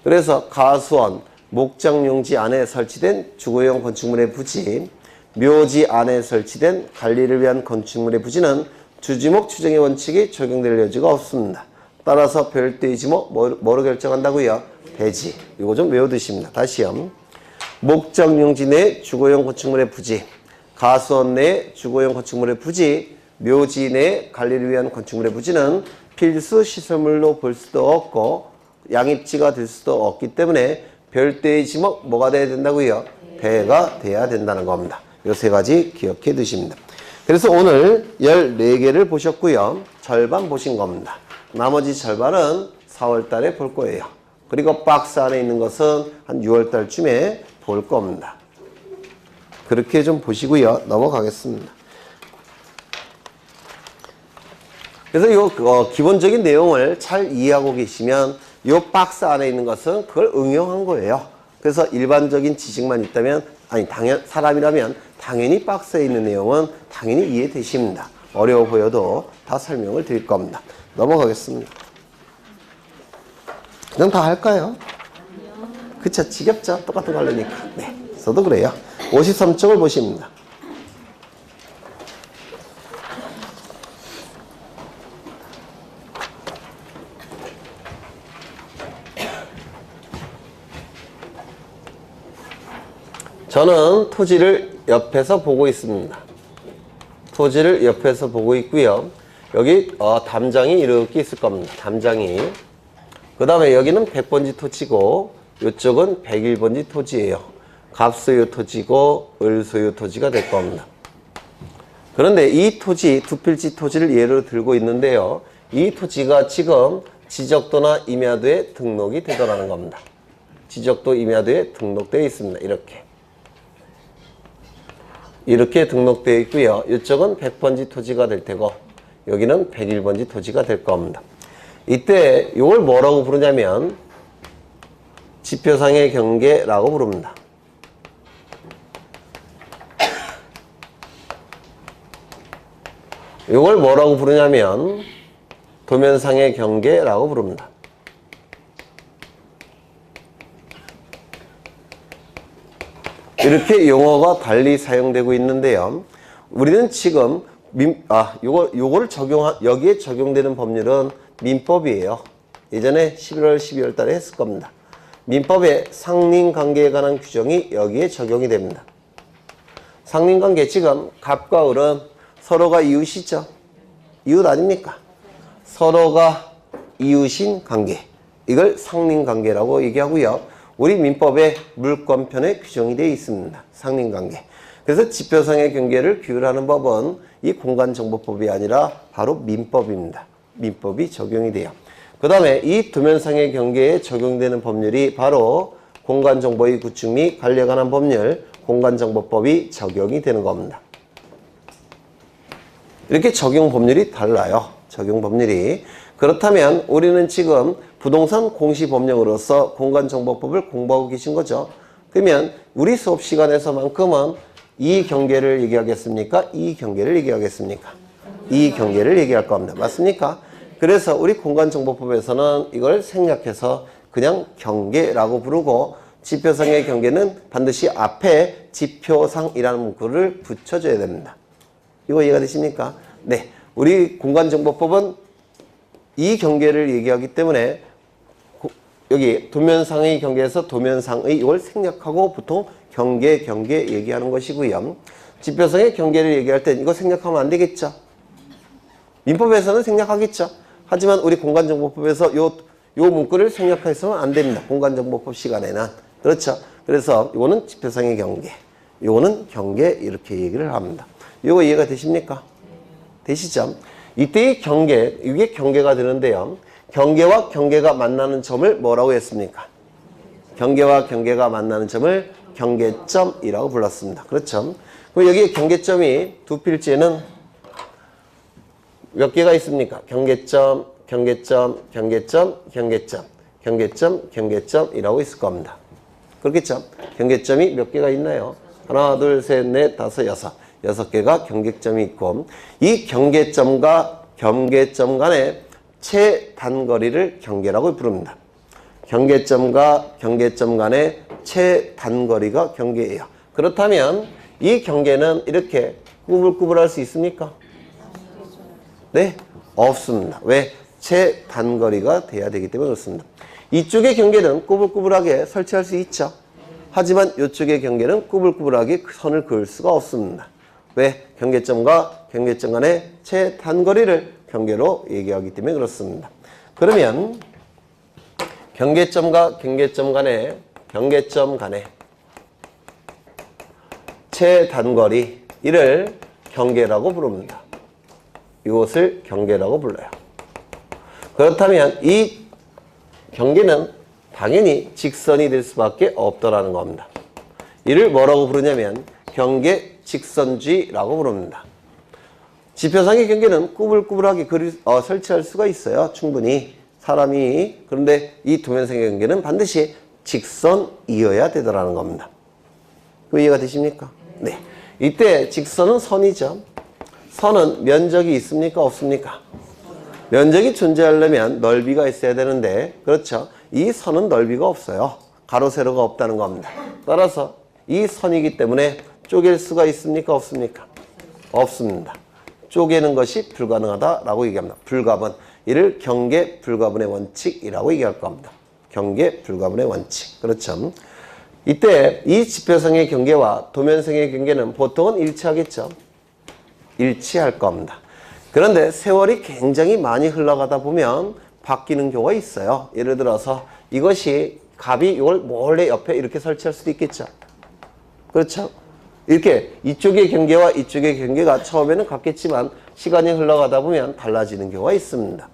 그래서 가수원, 목장 용지 안에 설치된 주거용 건축물의 부지, 묘지 안에 설치된 관리를 위한 건축물의 부지는 주지목 추정의 원칙이 적용될 여지가 없습니다. 따라서 별도의 지목 뭐로 결정한다고요? 대지. 이거 좀 외워두십니다. 다시요. 목적용지 내 주거용 건축물의 부지, 가수원 내 주거용 건축물의 부지, 묘지 내 관리를 위한 건축물의 부지는 필수 시설물로 볼 수도 없고 양입지가 될 수도 없기 때문에 별도의 지목 뭐가 돼야 된다고요? 배가 돼야 된다는 겁니다. 이 세 가지 기억해 두십니다. 그래서 오늘 14개를 보셨고요. 절반 보신 겁니다. 나머지 절반은 4월 달에 볼 거예요. 그리고 박스 안에 있는 것은 한 6월 달쯤에 볼 겁니다. 그렇게 좀 보시고요. 넘어가겠습니다. 그래서 요 기본적인 내용을 잘 이해하고 계시면 요 박스 안에 있는 것은 그걸 응용한 거예요. 그래서 일반적인 지식만 있다면 사람이라면 당연히 박스에 있는 내용은 당연히 이해되십니다. 어려워 보여도 다 설명을 드릴 겁니다. 넘어가겠습니다. 그냥 다 할까요? 그쵸? 지겹죠? 똑같은 거 하려니까. 네. 저도 그래요. 53쪽을 보십니다. 저는 토지를 옆에서 보고 있습니다. 토지를 옆에서 보고 있고요. 여기 담장이 이렇게 있을 겁니다. 담장이. 그 다음에 여기는 100번지 토지고 이쪽은 101번지 토지예요. 갑소유 토지고 을소유 토지가 될 겁니다. 그런데 이 토지, 두 필지 토지를 예로 들고 있는데요. 이 토지가 지금 지적도나 임야도에 등록이 되더라는 겁니다. 지적도 임야도에 등록되어 있습니다. 이렇게 등록되어 있고요. 이쪽은 100번지 토지가 될 테고 여기는 101번지 토지가 될 겁니다. 이때 이걸 뭐라고 부르냐면 지표상의 경계라고 부릅니다. 이걸 뭐라고 부르냐면 도면상의 경계라고 부릅니다. 이렇게 용어가 달리 사용되고 있는데요. 우리는 지금 요거를 여기에 적용되는 법률은 민법이에요. 예전에 11월, 12월 달에 했을 겁니다. 민법의 상린관계에 관한 규정이 여기에 적용이 됩니다. 상린관계, 지금 갑과 을은 서로가 이웃이죠. 이웃 아닙니까? 서로가 이웃인 관계. 이걸 상린관계라고 얘기하고요. 우리 민법의 물권편에 규정이 되어 있습니다. 상린관계. 그래서 지표상의 경계를 규율하는 법은 이 공간정보법이 아니라 바로 민법입니다. 민법이 적용이 돼요. 그 다음에 이 도면상의 경계에 적용되는 법률이 바로 공간정보의 구축 및 관리에 관한 법률, 공간정보법이 적용이 되는 겁니다. 이렇게 적용 법률이 달라요. 적용 법률이. 그렇다면 우리는 지금 부동산 공시법령으로서 공간정보법을 공부하고 계신 거죠. 그러면 우리 수업 시간에서만큼은 이 경계를 얘기하겠습니까? 이 경계를 얘기하겠습니까? 이 경계를 얘기할 겁니다. 맞습니까? 그래서 우리 공간정보법에서는 이걸 생략해서 그냥 경계라고 부르고 지표상의 경계는 반드시 앞에 지표상이라는 문구를 붙여줘야 됩니다. 이거 이해가 되십니까? 네. 우리 공간정보법은 이 경계를 얘기하기 때문에 여기 도면상의 경계에서 도면상의 이걸 생략하고 보통 경계 얘기하는 것이고요. 지표상의 경계를 얘기할 땐 이거 생략하면 안 되겠죠. 민법에서는 생략하겠죠. 하지만 우리 공간정보법에서 요 문구를 생략해서는 안 됩니다. 공간정보법 시간에는. 그렇죠. 그래서 이거는 지표상의 경계, 이거는 경계 이렇게 얘기를 합니다. 이거 이해가 되십니까? 되시죠? 이때의 경계, 이게 경계가 되는데요. 경계와 경계가 만나는 점을 뭐라고 했습니까? 경계와 경계가 만나는 점을 경계점이라고 불렀습니다. 그렇죠? 그럼 여기 경계점이 두 필지에는 몇 개가 있습니까? 경계점, 경계점, 경계점, 경계점, 경계점, 경계점이라고 있을 겁니다. 그렇겠죠? 경계점이 몇 개가 있나요? 하나, 둘, 셋, 넷, 다섯, 여섯 개가 경계점이 있고 이 경계점과 경계점 간의 최단거리를 경계라고 부릅니다. 경계점과 경계점 간의 최단거리가 경계예요. 그렇다면 이 경계는 이렇게 꾸불꾸불할 수 있습니까? 네? 없습니다. 왜? 최단거리가 돼야 되기 때문에 그렇습니다. 이쪽의 경계는 꾸불꾸불하게 설치할 수 있죠. 하지만 이쪽의 경계는 꾸불꾸불하게 선을 그을 수가 없습니다. 왜? 경계점과 경계점 간의 최단거리를 경계로 얘기하기 때문에 그렇습니다. 그러면 경계점과 경계점 간의 최단거리 이를 경계라고 부릅니다. 이것을 경계라고 불러요. 그렇다면 이 경계는 당연히 직선이 될 수밖에 없더라는 겁니다. 이를 뭐라고 부르냐면 경계 직선주의라고 부릅니다. 지표상의 경계는 꾸불꾸불하게 설치할 수가 있어요. 충분히 사람이. 그런데 이 도면상의 경계는 반드시 직선이어야 되더라는 겁니다. 그 이해가 되십니까? 네. 이때 직선은 선이죠. 선은 면적이 있습니까? 없습니까? 면적이 존재하려면 넓이가 있어야 되는데, 그렇죠? 이 선은 넓이가 없어요. 가로, 세로가 없다는 겁니다. 따라서 이 선이기 때문에 쪼갤 수가 있습니까? 없습니까? 없습니다. 쪼개는 것이 불가능하다라고 얘기합니다. 불가분. 이를 경계 불가분의 원칙이라고 얘기할 겁니다. 경계 불가분의 원칙. 그렇죠? 이때 이 지표상의 경계와 도면상의 경계는 보통은 일치하겠죠. 일치할 겁니다. 그런데 세월이 굉장히 많이 흘러가다 보면 바뀌는 경우가 있어요. 예를 들어서 이것이 갑이 이걸 몰래 옆에 이렇게 설치할 수도 있겠죠. 그렇죠? 이렇게 이쪽의 경계와 이쪽의 경계가 처음에는 같겠지만 시간이 흘러가다 보면 달라지는 경우가 있습니다.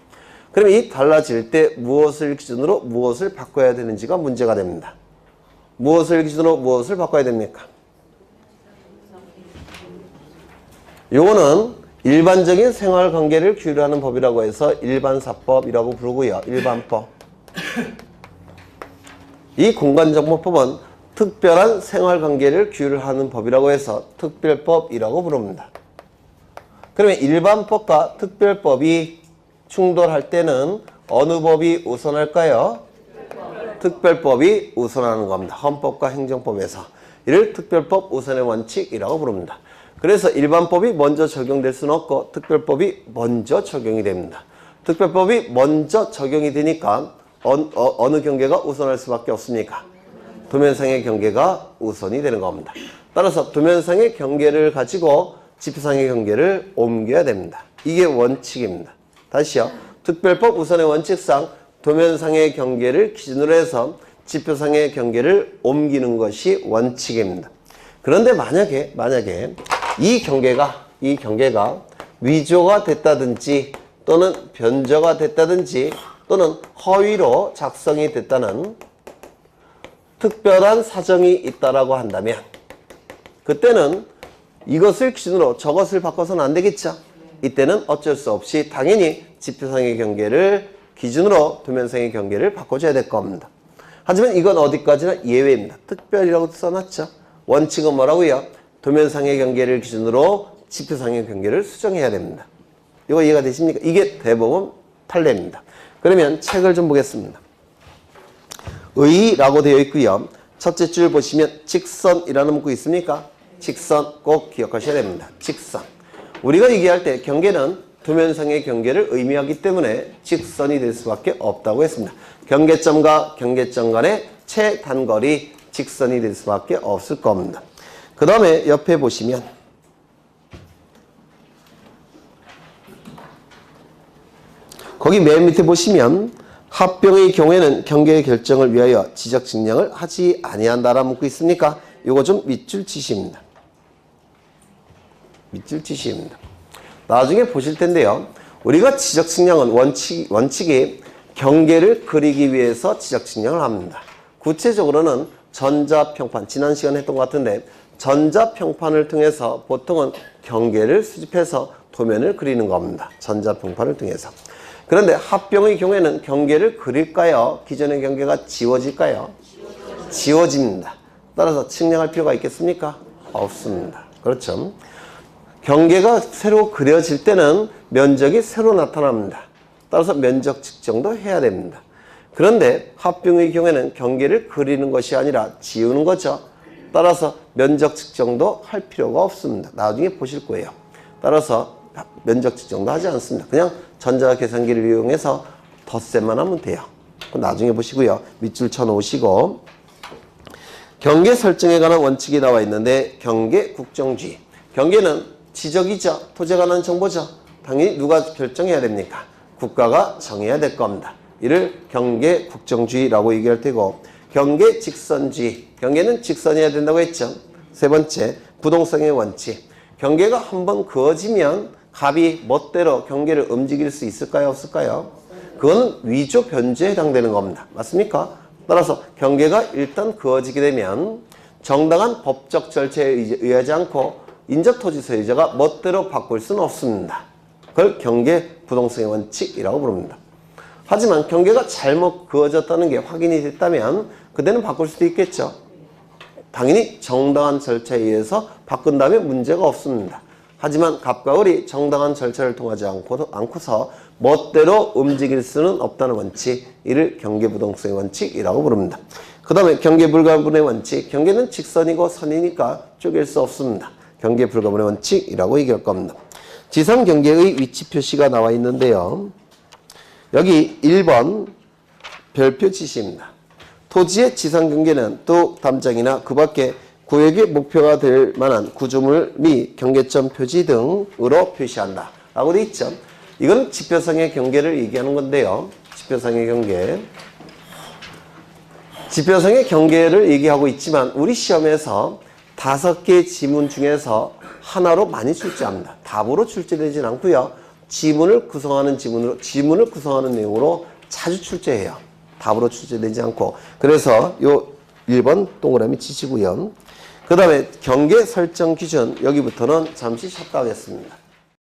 그럼 이 달라질 때 무엇을 기준으로 무엇을 바꿔야 되는지가 문제가 됩니다. 무엇을 기준으로 무엇을 바꿔야 됩니까? 요거는 일반적인 생활관계를 규율하는 법이라고 해서 일반사법이라고 부르고요. 일반법. 이 공간정보법은 특별한 생활관계를 규율하는 법이라고 해서 특별법이라고 부릅니다. 그러면 일반법과 특별법이 충돌할 때는 어느 법이 우선할까요? 특별법이 우선하는 겁니다. 헌법과 행정법에서. 이를 특별법 우선의 원칙이라고 부릅니다. 그래서 일반법이 먼저 적용될 수는 없고 특별법이 먼저 적용이 됩니다. 특별법이 먼저 적용이 되니까 어느 경계가 우선할 수밖에 없습니까? 도면상의 경계가 우선이 되는 겁니다. 따라서 도면상의 경계를 가지고 지표상의 경계를 옮겨야 됩니다. 이게 원칙입니다. 다시요. 특별법 우선의 원칙상 도면상의 경계를 기준으로 해서 지표상의 경계를 옮기는 것이 원칙입니다. 그런데 만약에 이 경계가 위조가 됐다든지 또는 변조가 됐다든지 또는 허위로 작성이 됐다는 특별한 사정이 있다라고 한다면 그때는 이것을 기준으로 저것을 바꿔서는 안 되겠죠. 이때는 어쩔 수 없이 당연히 지표상의 경계를 기준으로 도면상의 경계를 바꿔줘야 될 겁니다. 하지만 이건 어디까지나 예외입니다. 특별이라고 써놨죠. 원칙은 뭐라고요? 도면상의 경계를 기준으로 지표상의 경계를 수정해야 됩니다. 이거 이해가 되십니까? 이게 대법원 판례입니다. 그러면 책을 좀 보겠습니다. 의라고 되어 있고요. 첫째 줄 보시면 직선이라는 문구 있습니까? 직선 꼭 기억하셔야 됩니다. 직선. 우리가 얘기할 때 경계는 도면상의 경계를 의미하기 때문에 직선이 될 수밖에 없다고 했습니다. 경계점과 경계점 간의 최단거리 직선이 될 수밖에 없을 겁니다. 그 다음에 옆에 보시면 거기 맨 밑에 보시면 합병의 경우에는 경계 결정을 위하여 지적 증량을 하지 아니한다라는 문구 있습니까? 이거 좀 밑줄 치시입니다. 밑줄 치시입니다. 나중에 보실 텐데요. 우리가 지적 측량은 원칙이 경계를 그리기 위해서 지적 측량을 합니다. 구체적으로는 전자평판, 지난 시간에 했던 것 같은데 전자평판을 통해서 보통은 경계를 수집해서 도면을 그리는 겁니다. 전자평판을 통해서. 그런데 합병의 경우에는 경계를 그릴까요? 기존의 경계가 지워질까요? 지워집니다. 따라서 측량할 필요가 있겠습니까? 없습니다. 그렇죠? 경계가 새로 그려질 때는 면적이 새로 나타납니다. 따라서 면적 측정도 해야 됩니다. 그런데 합병의 경우에는 경계를 그리는 것이 아니라 지우는 거죠. 따라서 면적 측정도 할 필요가 없습니다. 나중에 보실 거예요. 따라서 면적 측정도 하지 않습니다. 그냥 전자계산기를 이용해서 덧셈만 하면 돼요. 나중에 보시고요. 밑줄 쳐놓으시고 경계 설정에 관한 원칙이 나와 있는데 경계 국정주의. 경계는 지적이죠. 토지에 관한 정보죠. 당연히 누가 결정해야 됩니까? 국가가 정해야 될 겁니다. 이를 경계 국정주의라고 얘기할 테고 경계 직선주의. 경계는 직선해야 된다고 했죠. 세 번째, 부동성의 원칙. 경계가 한번 그어지면 갑이 멋대로 경계를 움직일 수 있을까요? 없을까요? 그건 위조 변조에 해당되는 겁니다. 맞습니까? 따라서 경계가 일단 그어지게 되면 정당한 법적 절차에 의하지 않고 인접토지 소유자가 멋대로 바꿀 수는 없습니다. 그걸 경계 부동성의 원칙이라고 부릅니다. 하지만 경계가 잘못 그어졌다는 게 확인이 됐다면 그때는 바꿀 수도 있겠죠. 당연히 정당한 절차에 의해서 바꾼다면 문제가 없습니다. 하지만 갑과 을이 정당한 절차를 통하지 않고서 멋대로 움직일 수는 없다는 원칙, 이를 경계부동성의 원칙이라고 부릅니다. 그 다음에 경계불가분의 원칙, 경계는 직선이고 선이니까 쪼갤 수 없습니다. 경계불가분의 원칙이라고 얘기할 겁니다. 지상경계의 위치 표시가 나와 있는데요. 여기 1번 별표 지시입니다. 토지의 지상경계는 또 담장이나 그 밖에 구역의 목표가 될 만한 구조물 및 경계점 표지 등으로 표시한다 라고 되어 있죠. 이건 지표상의 경계를 얘기하는 건데요. 지표상의 경계. 지표상의 경계를 얘기하고 있지만 우리 시험에서 5개 지문 중에서 하나로 많이 출제합니다. 답으로 출제되진 않고요. 지문을 구성하는 내용으로 자주 출제해요. 답으로 출제되지 않고. 그래서 요 1번 동그라미 치시고요. 그 다음에 경계 설정 기준, 여기부터는 잠시 쉬었다 하겠습니다.